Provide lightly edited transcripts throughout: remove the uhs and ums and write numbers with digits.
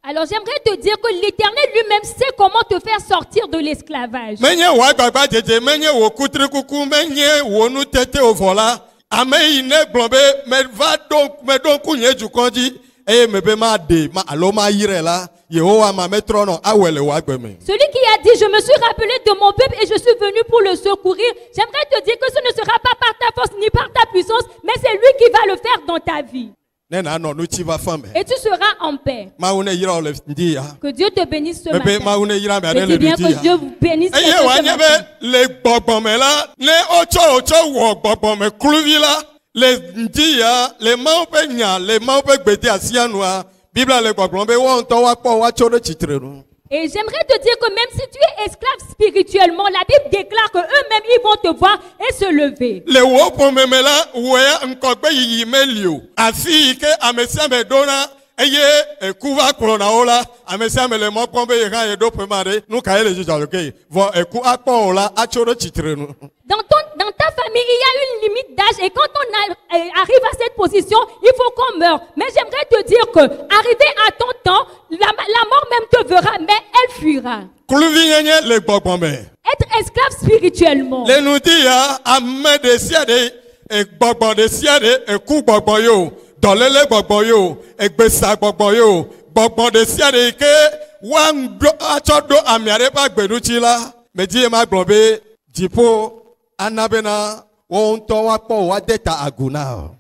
Alors j'aimerais te dire que l'Éternel lui-même sait comment te faire sortir de l'esclavage. Celui qui a dit, je me suis rappelé de mon peuple et je suis venu pour le secourir. J'aimerais te dire que ce ne sera pas par ta force ni par ta puissance, mais c'est lui qui va le faire dans ta vie. Et tu seras en paix. Que Dieu te bénisse ce matin. Je dis bien que Dieu vous bénisse ce matin. Et j'aimerais te dire que même si tu es esclave spirituellement, la Bible déclare qu'eux-mêmes, ils vont te voir et se lever. Dans ta famille, il y a une limite d'âge et quand on arrive à cette position, il faut qu'on meure. Mais j'aimerais te dire que, arrivé à ton temps, la mort même te verra, mais elle fuira. Être esclave spirituellement.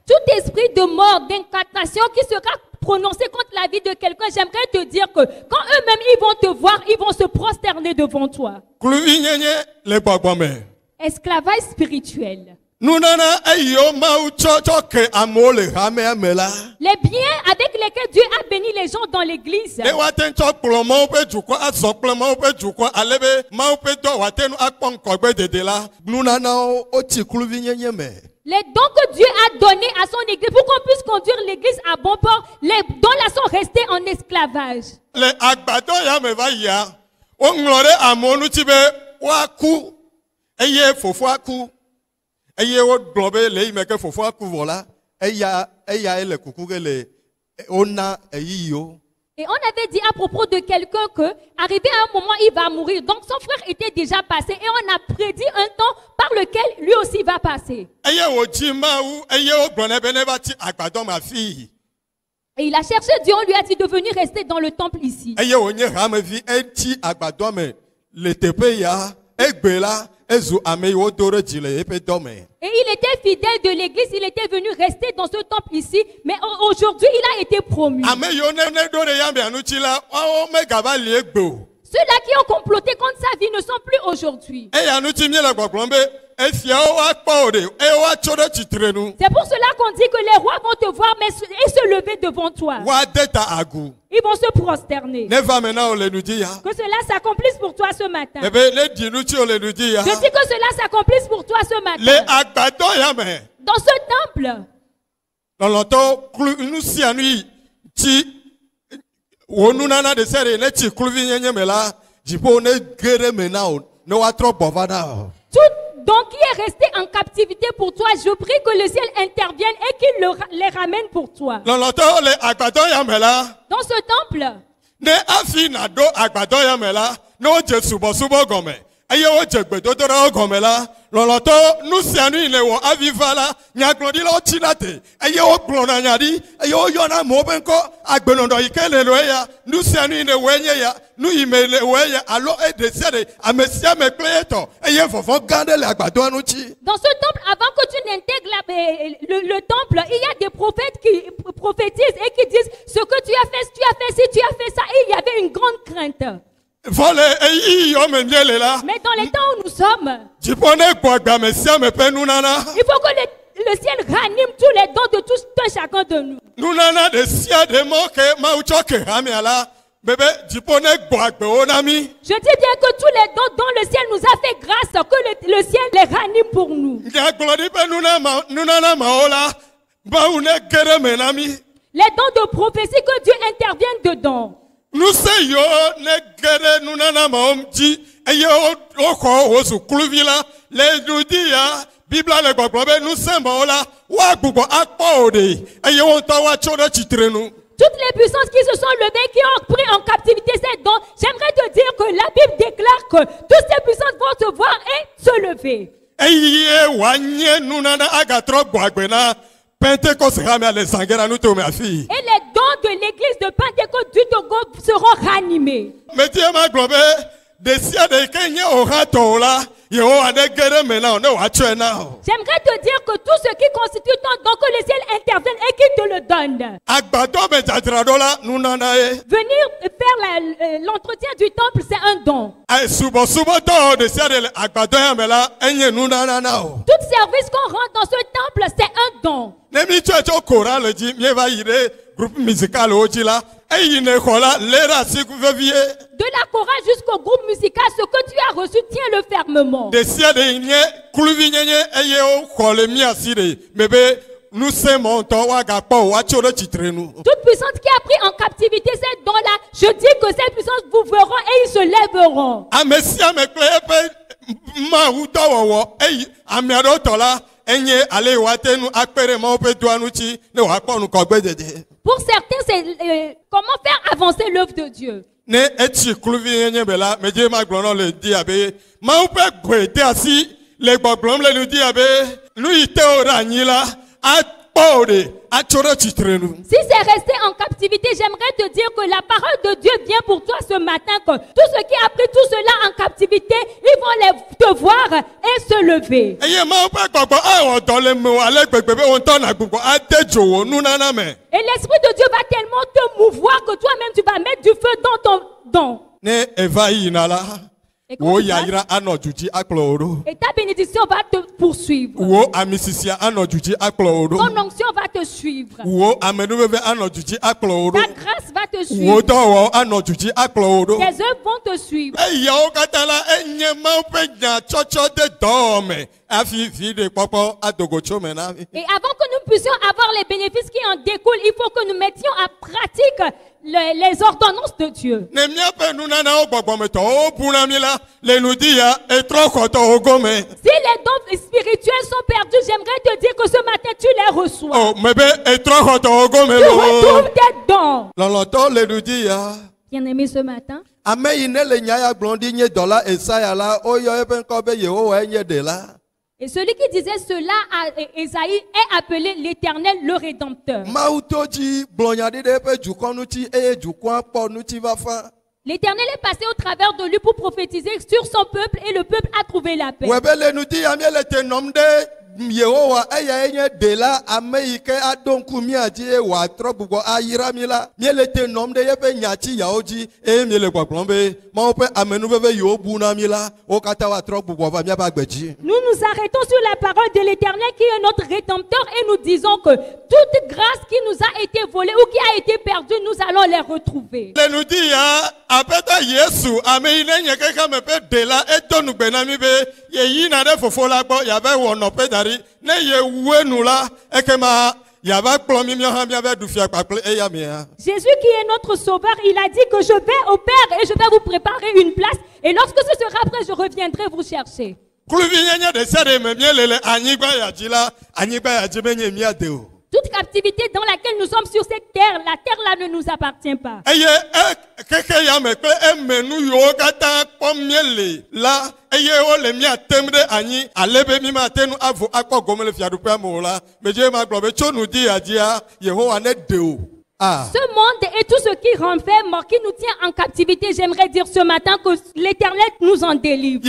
Tout esprit de mort, d'incantation qui sera prononcé contre la vie de quelqu'un, j'aimerais te dire que quand eux-mêmes ils vont te voir, ils vont se prosterner devant toi. Esclavage spirituel. Les biens avec lesquels Dieu a béni les gens dans l'église. Les dons que Dieu a donnés à son église pour qu'on puisse conduire l'église à bon port, les dons là sont restés en esclavage. Et on avait dit à propos de quelqu'un que, arrivé à un moment, il va mourir. Donc son frère était déjà passé et on a prédit un temps par lequel lui aussi va passer. Et il a cherché Dieu, on lui a dit de venir rester dans le temple ici. Et il était fidèle de l'église, il était venu rester dans ce temple ici, mais aujourd'hui il a été promu. Ceux-là qui ont comploté contre sa vie ne sont plus aujourd'hui. C'est pour cela qu'on dit que les rois vont te voir et se lever devant toi. Ils vont se prosterner. Que cela s'accomplisse pour toi ce matin. Je dis que cela s'accomplisse pour toi ce matin. Dans ce temple. Tout don qui est resté en captivité pour toi, je prie que le ciel intervienne et qu'il les ramène pour toi. Dans ce temple. Dans ce temple, avant que tu n'intègres le temple, il y a des prophètes qui prophétisent et qui disent ce que tu as fait, si tu as fait ci, tu as fait ça. Et il y avait une grande crainte. Mais dans les temps où nous sommes, il faut que le ciel ranime tous les dons de tout un chacun de nous. Je dis bien que tous les dons dont le ciel nous a fait grâce, que le ciel les ranime pour nous. Les dons de prophétie, que Dieu intervienne dedans. Nous Bible le gbɔgblɔ nous semble là wa gbogbo akpɔ o de eye wo ŋutɔ wa tso ɖe tsitre nu. Toutes les puissances qui se sont levées, qui ont pris en captivité ces dons, j'aimerais te dire que la Bible déclare que toutes ces puissances vont se voir et se lever. Eye wa nye nunana agatrɔ gbɔ agbe na Pentecôte hame ale zangera nu to me afi. Et les dons de l'église de Pentecôte du Togo seront ranimés. Mais Dieu m'a globé de sia de kenye orato la. J'aimerais te dire que tout ce qui constitue ton don, que le ciel intervienne et qu'il te le donne. Venir faire l'entretien du temple, c'est un don. Tout service qu'on rend dans ce temple, c'est un don. De la chorale jusqu'au groupe musical, ce que tu as reçu, tiens-le fermement. Toute puissance qui a pris en captivité ces dons-là, je dis que ces puissances vous verront et ils se lèveront. Pour certains, c'est comment faire avancer l'œuvre de Dieu. Si c'est resté en captivité, j'aimerais te dire que la parole de Dieu vient pour toi ce matin, que tous ceux qui ont pris tout cela en captivité, ils vont te voir et se lever. Et l'Esprit de Dieu va tellement te mouvoir que toi-même tu vas mettre du feu dans ton don. Et ta bénédiction va te poursuivre. Ton onction va te suivre. Ta grâce va te suivre. Tes œuvres vont te suivre. Et avant que nous puissions avoir les bénéfices qui en découlent, il faut que nous mettions en pratique les ordonnances de Dieu. Si les dons spirituels sont perdus, j'aimerais te dire que ce matin tu les reçois. Tu retrouves tes dons. Bien-aimé, ce matin, et celui qui disait cela à Esaïe est appelé l'Éternel, le Rédempteur. L'Éternel est passé au travers de lui pour prophétiser sur son peuple et le peuple a trouvé la paix. Yehowa aya enye dela ameike adonku miaji wa trobugo ayiramila mielete nomde yepe nyachi yaoji miele gbogbombe maope amenubebe yobuna mila okata wa trobugo va miabagbeji. Nous nous arrêtons sur la parole de l'Éternel qui est notre rédempteur et nous disons que toute grâce qui nous a été volée ou qui a été perdue, nous allons les retrouver. Le nous dit apeta Yesu ameine nyeke kamepe dela etonu benamibe yeyina de fofola gbo yabe wonope dari ne yewu la ekema yaba plomi mi ha mi ave du fia paple e ya mi. Jésus qui est notre sauveur, il a dit que je vais au Père et je vais vous préparer une place et lorsque ce sera prêt, je reviendrai vous chercher. Kluvinyanya de sere me mielele anyigba ya jila anyigba ya jibenye mi adeo. Toute captivité dans laquelle nous sommes sur cette terre, la terre là ne nous appartient pas. Ce monde et tout ce qui renferme, qui nous tient en captivité, j'aimerais dire ce matin que l'Éternel nous en délivre. Que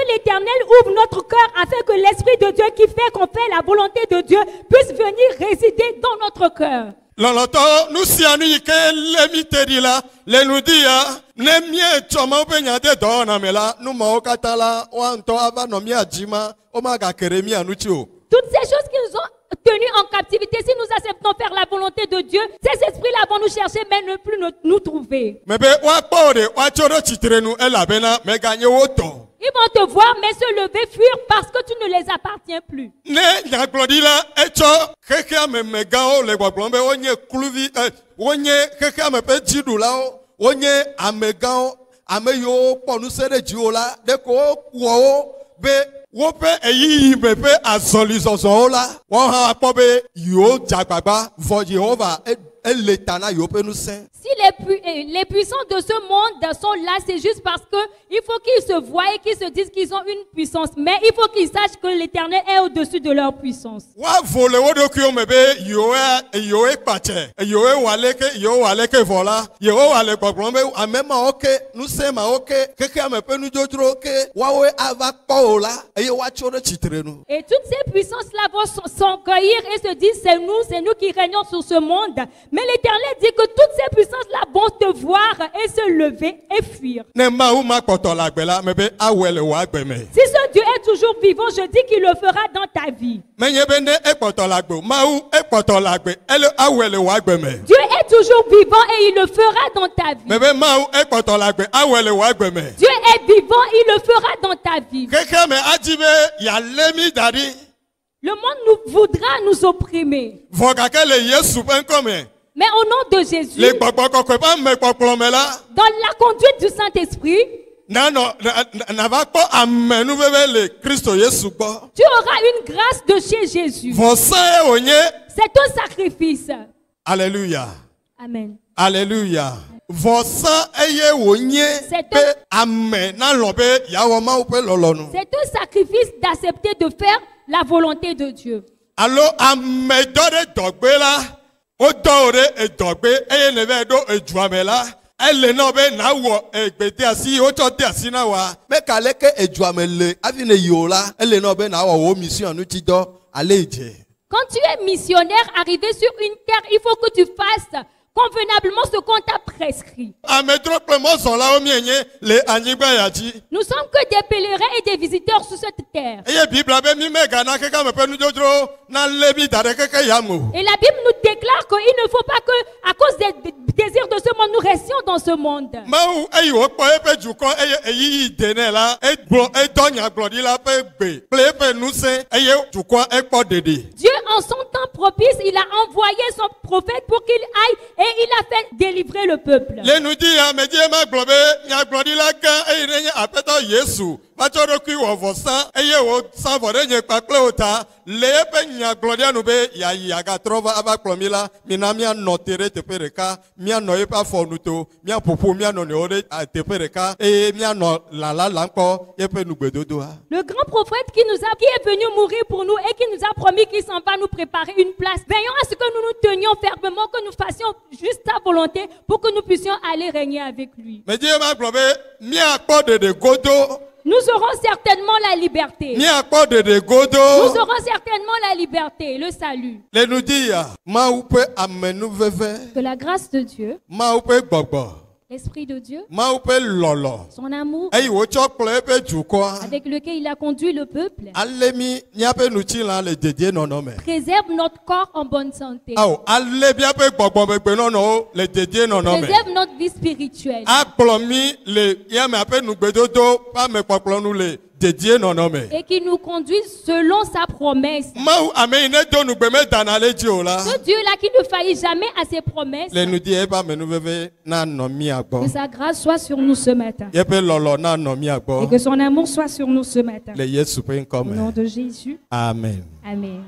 l'Éternel ouvre notre cœur afin que l'Esprit de Dieu qui fait qu'on fait la volonté de Dieu puisse venir résider dans notre cœur. Loloto nous sianu yike lemiterila le nudia ne mie choma penyade dona mela nu maokatala wanto avano mia jima omaga keremi anuchio. Toutes ces choses qui nous ont tenus en captivité, si nous acceptons faire la volonté de Dieu, ces esprits-là vont nous chercher mais ne plus nous trouver. Mebe wa pore wa choro chitrenu elabena meganye woto. Ils vont te voir, mais se lever, fuir parce que tu ne les appartiens plus. Ne nyagbɔdila etsɔ xexea me megãwo le gbɔgblɔm be wonye kluvi wonye xexea me ƒe dziɖulawo wonye amegãwo ame yiwo kpɔ ŋusẽ ɖe dziwò la ɖeko wowɔ wo be woƒe eyiyi me ƒe azɔlizɔzɔwo la wɔn hã akpɔ be yiwo dzagbagba vɔ Yehova ele ta na yiwo ƒe ŋusẽ. Si les puissants de ce monde sont là, c'est juste parce que il faut qu'ils se voient et qu'ils se disent qu'ils ont une puissance. Mais il faut qu'ils sachent que l'Éternel est au-dessus de leur puissance. Ils Et toutes ces puissances-là vont s'encueillir et se disent c'est nous qui régnons sur ce monde. Mais l'Éternel dit que toutes ces puissances-là vont te voir et se lever et fuir. Si ce Dieu est toujours vivant, je dis qu'il le fera dans ta vie. Dieu est toujours vivant et il le fera dans ta vie. Dieu est vivant, il le fera dans ta vie. Le monde voudra nous opprimer. Mais au nom de Jésus, dans la conduite du Saint-Esprit, tu auras une grâce de chez Jésus. C'est un sacrifice. Alléluia. Amen. Alléluia. C'est un sacrifice d'accepter de faire la volonté de Dieu. Alors, quand tu es missionnaire arrivé sur une terre, il faut que tu fasses convenablement ce qu'on t'a prescrit. Nous sommes que des pèlerins et des visiteurs sur cette terre. Et la Bible nous déclare qu'il ne faut pas que, à cause des désirs de ce monde, nous restions dans ce monde. Dieu, en son temps propice, il a envoyé son prophète pour qu'il aille et il a fait délivrer le peuple. Le grand prophète qui est venu mourir pour nous et qui nous a promis qu'il s'en va nous préparer une place. Veillons à ce que nous nous tenions fermement, que nous fassions juste sa volonté pour que nous puissions aller régner avec lui. Nous aurons certainement la liberté. Nous aurons certainement la liberté, le salut. Que la grâce de Dieu, l'Esprit de Dieu, son amour, avec lequel il a conduit le peuple, préserve notre corps en bonne santé. Préserve notre vie spirituelle. Et qui nous conduise selon sa promesse. Ce Dieu-là qui ne faillit jamais à ses promesses. Que sa grâce soit sur nous ce matin. Et que son amour soit sur nous ce matin. Au nom de Jésus. Amen. Amen.